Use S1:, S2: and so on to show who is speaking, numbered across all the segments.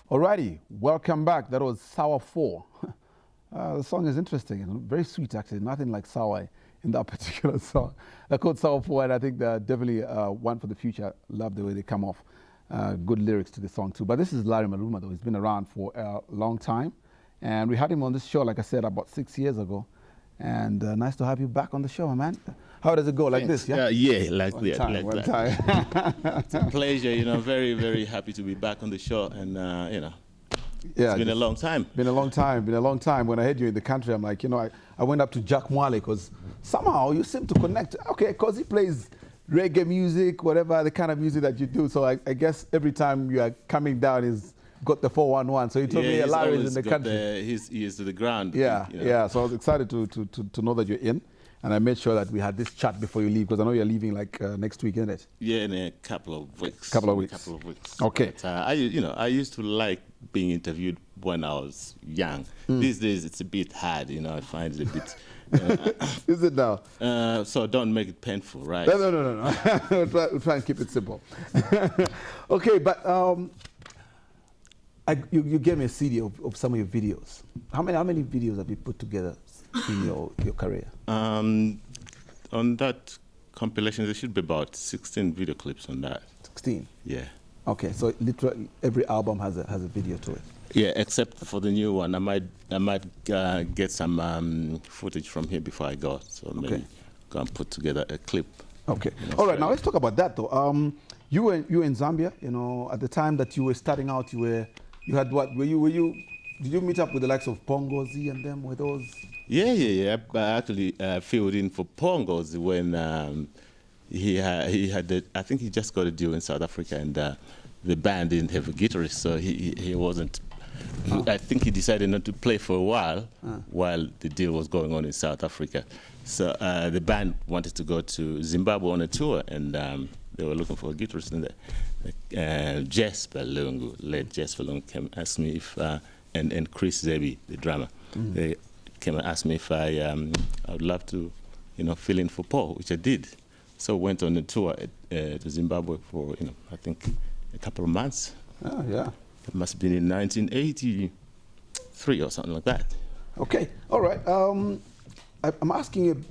S1: Alrighty, welcome back. That was Sour 4. The song is interesting and very sweet, actually. Nothing like sour in that particular song. They're called Sour 4, and I think they're definitely one for the future. Love the way they come off. Good lyrics to the song, too. But this is Larry Maluma, though. He's been around for a long time. And we had him on this show, like I said, about 6 years ago. And nice to have you back on the show, my man. How does it go? Like
S2: Thanks.
S1: this, yeah?
S2: Yeah, like
S1: One
S2: that.
S1: time,
S2: like
S1: one
S2: that.
S1: time.
S2: It's a pleasure, very, very happy to be back on the show. And,
S1: Yeah,
S2: it's been a long time.
S1: Been a long time. When I heard you in the country, I'm like, I went up to Jack Mwale because somehow you seem to connect. Okay, because he plays reggae music, whatever, the kind of music that you do. So I guess every time you are coming down, he's got the 411. So he told me Larry is in the country.
S2: His ears to the ground.
S1: Yeah. So I was excited to know that you're in. And I made sure that we had this chat before you leave, because I know you're leaving like next week, isn't it?
S2: Yeah, in a couple of weeks.
S1: Couple of weeks. Okay.
S2: But, I used to like being interviewed when I was young. These days it's a bit hard, I find it a bit.
S1: Is it now?
S2: So don't make it painful, right?
S1: No. we'll try and keep it simple. Okay, but you gave me a CD of some of your videos. How many videos have you put together in your career?
S2: On that compilation, there should be about 16 video clips on that.
S1: 16?
S2: Yeah.
S1: Okay, so literally every album has a video to it.
S2: Yeah, except for the new one. I might get some footage from here before I go. So maybe go and put together a clip. Okay.
S1: All right, now let's talk about that though. You were in Zambia, at the time that you were starting out, you had what? Did you meet up with the likes of Pongozi and them? Were those?
S2: Yeah. I actually filled in for Pongozi when he had I think he just got a deal in South Africa, and the band didn't have a guitarist, so he wasn't. I think he decided not to play for a while the deal was going on in South Africa. So the band wanted to go to Zimbabwe on a tour, and they were looking for a guitarist. And Jesper Lungu, late Jesper Lungu, came and asked me if, and Chris Zebi, the drummer, they came and asked me if I would love to, fill in for Paul, which I did. So went on a tour to Zimbabwe for, I think a couple of months.
S1: Oh, yeah.
S2: It must have been in 1983 or something like that.
S1: Okay, all right. I'm asking you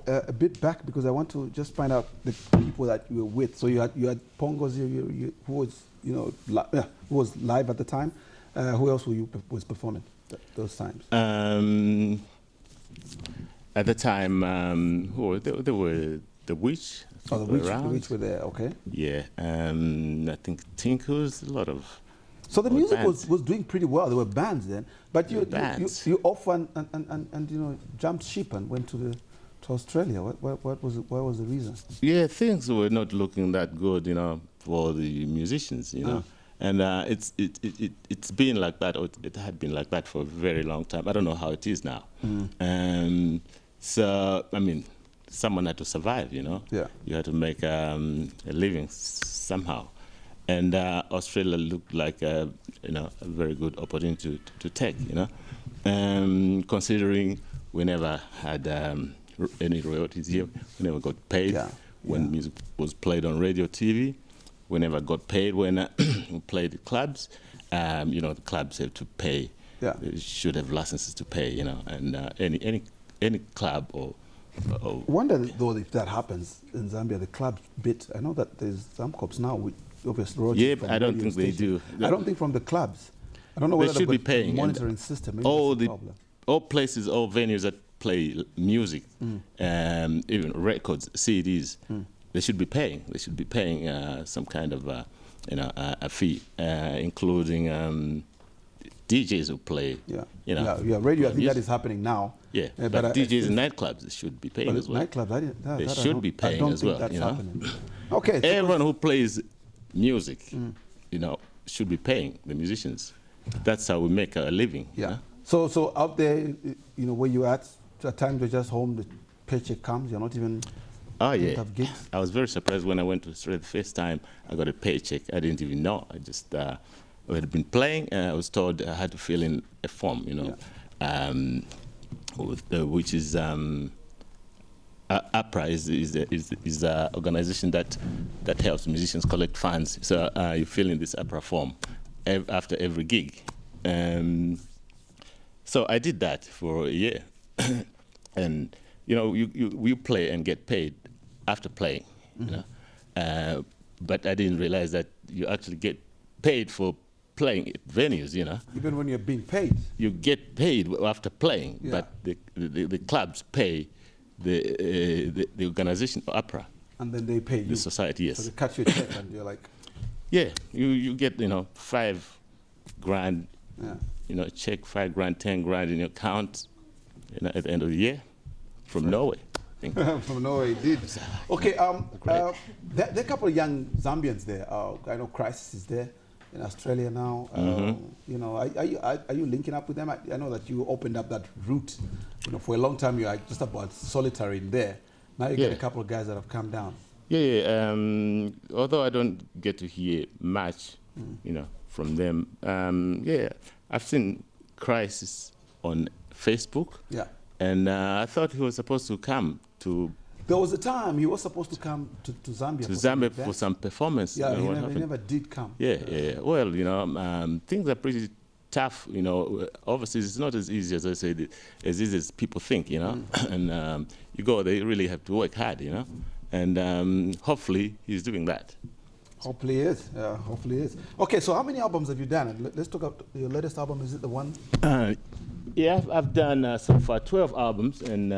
S1: a bit back because I want to just find out the people that you were with. So you had Pongozi, who was who was live at the time. Who else was performing those times?
S2: At the time, there were the Witch.
S1: Oh, the Witch were there. Okay.
S2: Yeah, I think Tinker's a lot of.
S1: So the music was doing pretty well. There were bands then, but you off and jumped ship and went to Australia. What was the reason?
S2: Yeah, things were not looking that good, for the musicians, and it's been like that, or it had been like that for a very long time. I don't know how it is now. So I mean, someone had to survive,
S1: Yeah.
S2: You had to make a living somehow. And Australia looked like a very good opportunity to take, considering we never had any royalties here, we never got paid when music was played on radio, TV. We never got paid when we played the clubs. The clubs have to pay.
S1: Yeah.
S2: They should have licenses to pay, and any club or.
S1: I wonder though if that happens in Zambia, the clubs bit. I know that there's some clubs now with.
S2: Yeah, but I don't think they do.
S1: I don't think from the clubs. I don't know whether
S2: they should be paying.
S1: Monitoring system.
S2: All places, all venues that play music, even records, CDs, they should be paying. They should be paying some kind of a fee, including DJs who play.
S1: Radio. I think that is happening now.
S2: Yeah, but DJs in nightclubs, they should be paying as well.
S1: Nightclubs,
S2: they should be paying as well.
S1: That's happening. Okay.
S2: Everyone who plays music, should be paying the musicians. That's how we make a living.
S1: Yeah. So out there, where you at times you're just home, the paycheck comes, you're not even.
S2: Oh yeah.
S1: Have gigs.
S2: I was very surprised when I went to Australia the first time. I got a paycheck. I didn't even know. I just we had been playing, and I was told I had to fill in a form, which is. APRA is the organization that helps musicians collect funds. So you fill in this APRA form, after every gig. So I did that for a year. And, you know, you play and get paid after playing, you know. But I didn't realize that you actually get paid for playing at venues, you know.
S1: Even when you're being paid?
S2: You get paid after playing,
S1: Yeah.
S2: but the clubs pay the organization, opera.
S1: And then they pay you?
S2: The society, yes.
S1: So they cut you a check and you're like...
S2: Yeah, you get, you know, $5 grand,
S1: Yeah.
S2: you know, check 5 grand, 10 grand in your account, you know, at the end of the year from Norway. I think.
S1: From Norway, did. Okay, there are a couple of young Zambians there. I know Crisis is there in Australia now. You know, are you linking up with them? I know that you opened up that route. You know, for a long time you are just about solitary in there. Now you get a couple of guys that have come down.
S2: Yeah. Although I don't get to hear much, you know, from them. Yeah, I've seen Crisis on Facebook.
S1: Yeah.
S2: And I thought he was supposed to come to...
S1: There was a time he was supposed to come to Zambia.
S2: To Zambia for some performance.
S1: Yeah,
S2: you know,
S1: he never did come.
S2: Yeah. Well, you know, things are pretty tough, you know. Overseas, it's not as easy as I said, as easy as people think, you know. And you go there, you really have to work hard, you know. And hopefully he's doing that.
S1: Hopefully he is. Yeah, hopefully he is. Okay, so how many albums have you done? Let's talk about your latest album. Is it the one?
S2: Yeah, I've done so far 12 albums, and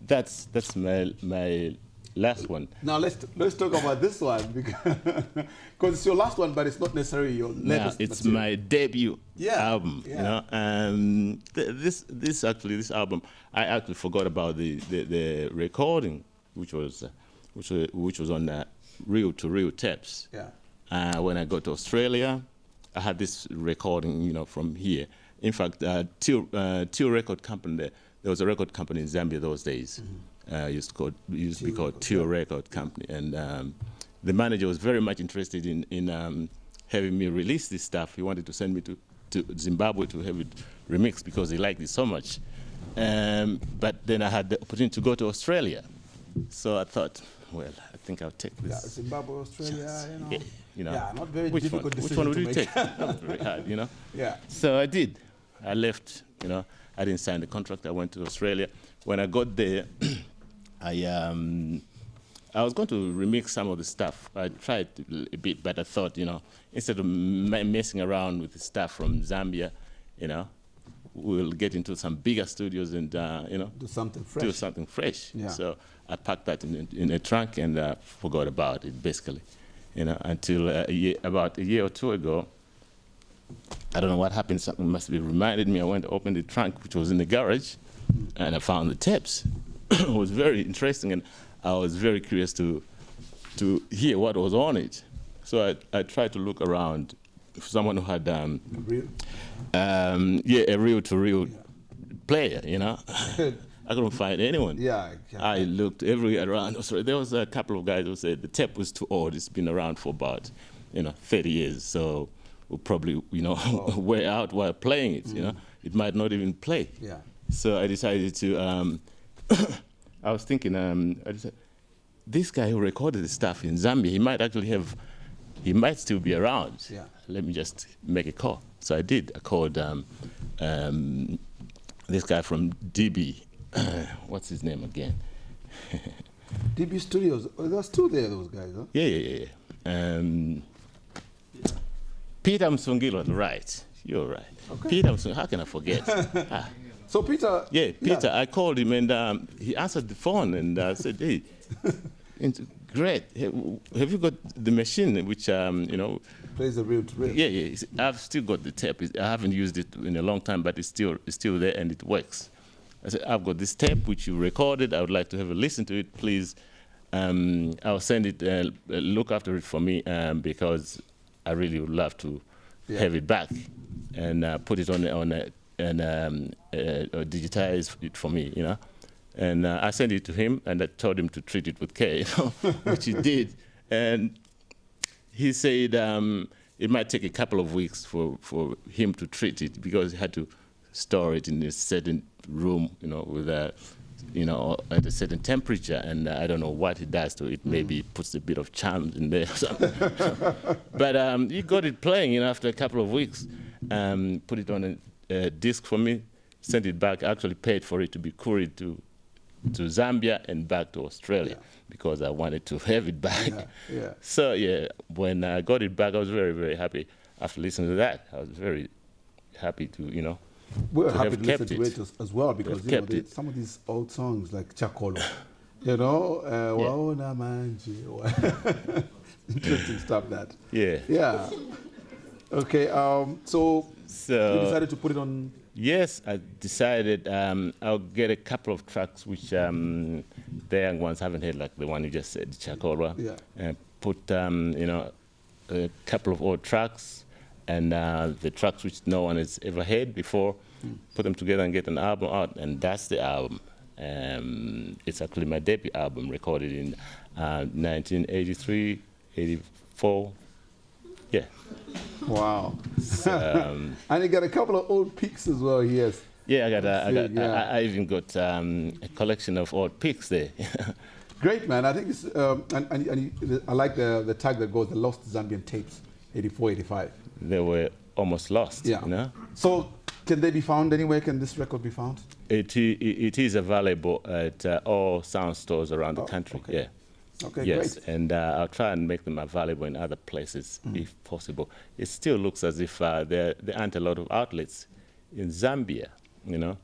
S2: that's my last one.
S1: Now let's talk about this one because it's your last one, but it's not necessarily your latest.
S2: It's
S1: material.
S2: my debut album.
S1: Yeah.
S2: You know, this album, I actually forgot about the recording, which was on reel-to-reel tapes.
S1: Yeah.
S2: When I got to Australia, I had this recording, you know, from here. In fact, Till Record Company, there was a record company in Zambia those days. Used to be called Till Record Company. And the manager was very much interested in having me release this stuff. He wanted to send me to Zimbabwe to have it remixed because he liked it so much. But then I had the opportunity to go to Australia. So I thought, well, I think I'll take this.
S1: Yeah, Zimbabwe, Australia, you know.
S2: Yeah, you know.
S1: Yeah, not very
S2: Which
S1: difficult
S2: one?
S1: decision
S2: Which one would
S1: to
S2: you
S1: make.
S2: take? Not very hard, you know.
S1: Yeah.
S2: So I did. I left, you know. I didn't sign the contract. I went to Australia. When I got there, I was going to remix some of the stuff. I tried a bit, but I thought, you know, instead of messing around with the stuff from Zambia, you know, we'll get into some bigger studios and, you know,
S1: Do something fresh. Yeah.
S2: So I packed that in a trunk and forgot about it, basically, you know, until about a year or two ago. I don't know what happened. Something must have reminded me. I went to open the trunk, which was in the garage, and I found the tapes. It was very interesting, and I was very curious to hear what was on it. So I tried to look around for someone who had a reel-to-reel player, you know. I couldn't find anyone.
S1: Yeah.
S2: I looked everywhere around. So there was a couple of guys who said the tape was too old. It's been around for about, 30 years. So we'll probably, wear out while playing it, you know. It might not even play.
S1: Yeah.
S2: So I decided to, I was thinking, this guy who recorded the stuff in Zambia, he might still be around.
S1: Yeah.
S2: Let me just make a call. So I did. I called this guy from DB. What's his name again?
S1: DB Studios. Oh, there's two there, those guys, huh?
S2: Yeah. Peter Msungilo, right. You're right. Okay. Peter Msungilo, how can I forget?
S1: So Peter...
S2: Yeah, Peter, I called him and he answered the phone and I said, hey, great. Have you got the machine which,
S1: plays the reel-to-reel?
S2: Yeah. I've still got the tape. I haven't used it in a long time, but it's still there and it works. I said, I've got this tape which you recorded. I would like to have a listen to it, please. I'll send it, look after it for me because I really would love to have it back and put it on and digitize it for me, you know. And I sent it to him and I told him to treat it with care, which he did. And he said it might take a couple of weeks for him to treat it because he had to store it in a certain room, with you know, at a certain temperature, and I don't know what it does to it. Maybe it puts a bit of charm in there or something. But he got it playing, you know, after a couple of weeks. Put it on a disc for me, sent it back, actually paid for it to be couried to Zambia and back to Australia because I wanted to have it back. So yeah, when I got it back, I was very, very happy. After listening to that, I was very happy to, you know,
S1: we're
S2: to
S1: happy
S2: have
S1: to
S2: kept
S1: listen to it as well because you know, some of these old songs like Chakolo, you know, Waona Manje, interesting stuff. That yeah. Okay, so you decided to put it on.
S2: Yes, I decided I'll get a couple of tracks which the young ones haven't heard, like the one you just said, Chakolo.
S1: Yeah.
S2: And put you know, a couple of old tracks and the tracks which no one has ever heard before. Put them together and get an album out, and that's the album. It's actually my debut album, recorded in 1983, 84. Yeah.
S1: Wow. And you got a couple of old pics as well. Yes.
S2: Yeah, I even got a collection of old pics there.
S1: Great, man. I think it's I like the tag that goes the Lost Zambian Tapes, 84, 85.
S2: They were almost lost. Yeah. You know?
S1: So can they be found anywhere? Can this record be found?
S2: It is available at all sound stores around the country.
S1: Okay.
S2: Yeah.
S1: Okay,
S2: yes,
S1: great.
S2: And I'll try and make them available in other places if possible. It still looks as if there aren't a lot of outlets in Zambia, you know.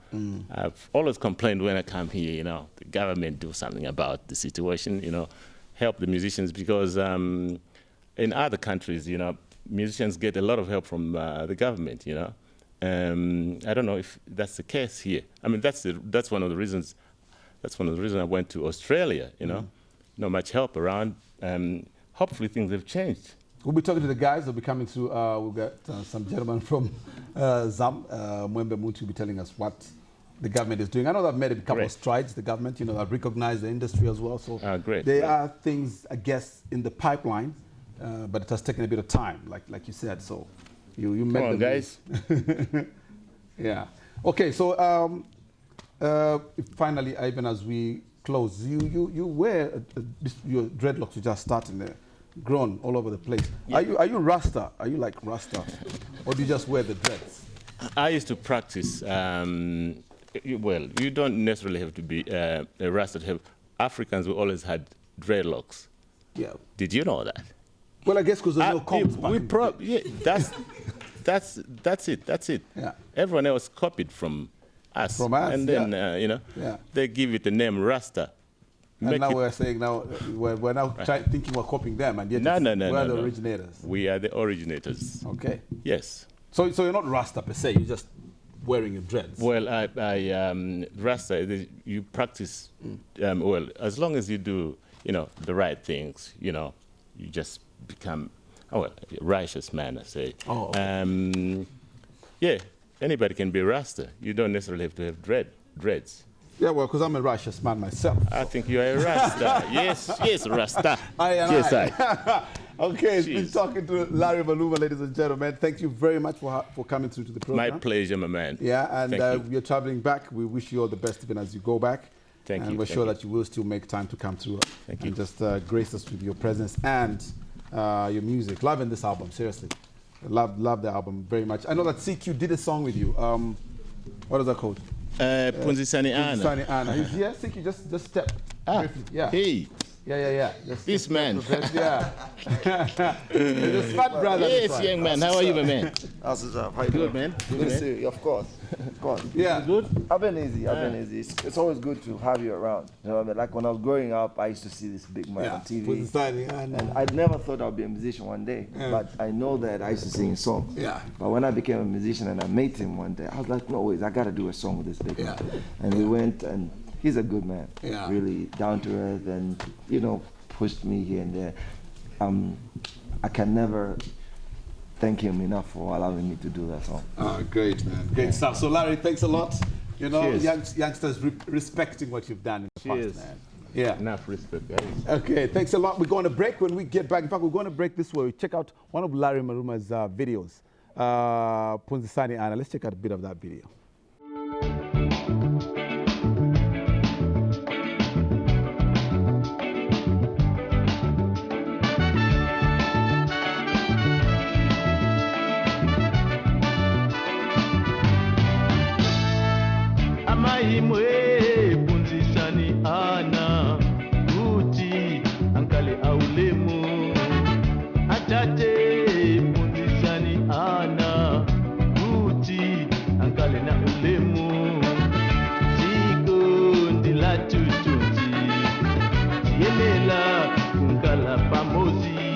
S2: I've always complained when I come here, you know, the government do something about the situation, you know, help the musicians, because in other countries, you know, musicians get a lot of help from the government, you know. I don't know if that's the case here. I mean, that's one of the reasons. That's one of the reasons I went to Australia, you know. Not much help around. Hopefully things have changed.
S1: We'll be talking to the guys. They'll be coming through. We've got some gentlemen from Mwembe Muntu will be telling us what the government is doing. I know they've made a couple of strides, the government, you know, they've recognized the industry as well. So there are things, I guess, in the pipeline, but it has taken a bit of time, like you said. So you met
S2: them, guys.
S1: Yeah. Okay, so finally, Ivan, as we close, you wear your dreadlocks are just starting there, grown all over the place. Yeah. Are you Rasta? Are you like Rasta, or do you just wear the dreads?
S2: I used to practice. Well, you don't necessarily have to be a Rasta. Africans who always had dreadlocks.
S1: Yeah.
S2: Did you know that?
S1: Well, I guess because there's no combs.
S2: That's it. Yeah. Everyone else copied from us. And then, you know, they give it the name Rasta.
S1: And now we're saying, we're now thinking we're copying them, and yet we're the originators.
S2: We are the originators.
S1: Okay.
S2: Yes.
S1: So you're not Rasta per se, you're just wearing your dreads.
S2: Well, I Rasta, you practice, well, as long as you do, you know, the right things, you know, you just become, a righteous man, I say.
S1: Oh, okay.
S2: Yeah. Anybody can be a Rasta. You don't necessarily have to have dreads.
S1: Yeah, well, because I'm a righteous man myself.
S2: I think you are a Rasta. yes, Rasta.
S1: I. Okay, it's been talking to Larry Maluma, ladies and gentlemen. Thank you very much for coming through to the program.
S2: My pleasure, my man.
S1: Yeah, and you're traveling back. We wish you all the best even as you go back.
S2: Thank you.
S1: And we're sure that you will still make time to come through and just grace us with your presence and your music. Loving this album, seriously. Love the album very much. I know that CQ did a song with you. What is that called?
S2: Punzisani Ana.
S1: Punzisani Ana. Yeah, CQ, just step. Briefly. Yeah.
S2: Hey.
S1: Yeah.
S2: This man.
S1: Yeah. He's a smart brother.
S2: Yes, young man. How are you, my man?
S3: How's it up? How you
S2: doing?
S3: Man? Good to see you. Of course.
S1: Yeah.
S2: Good?
S3: I've been easy. It's always good to have you around. You know what I mean? Like when I was growing up, I used to see this big man on TV. And I never thought I'd be a musician one day. But I know that I used to sing songs.
S1: Yeah.
S3: But when I became a musician and I met him one day, I was like, no ways, I got to do a song with this big man. And we went, and he's a good man.
S1: Yeah.
S3: Really down to earth and, you know, pushed me here and there. I can never thank him enough for allowing me to do that song.
S1: Oh, great, man. Great stuff. So, Larry, thanks a lot. You know, youngsters respecting what you've done in the past, man. Yeah.
S2: Enough respect, guys.
S1: Okay, thanks a lot. We're going to break. When we get back, in fact, we're going to break this way. We check out one of Larry Maluma's videos, Punzisani Ana. Let's check out a bit of that video.
S4: Emela, Kala Pamosi.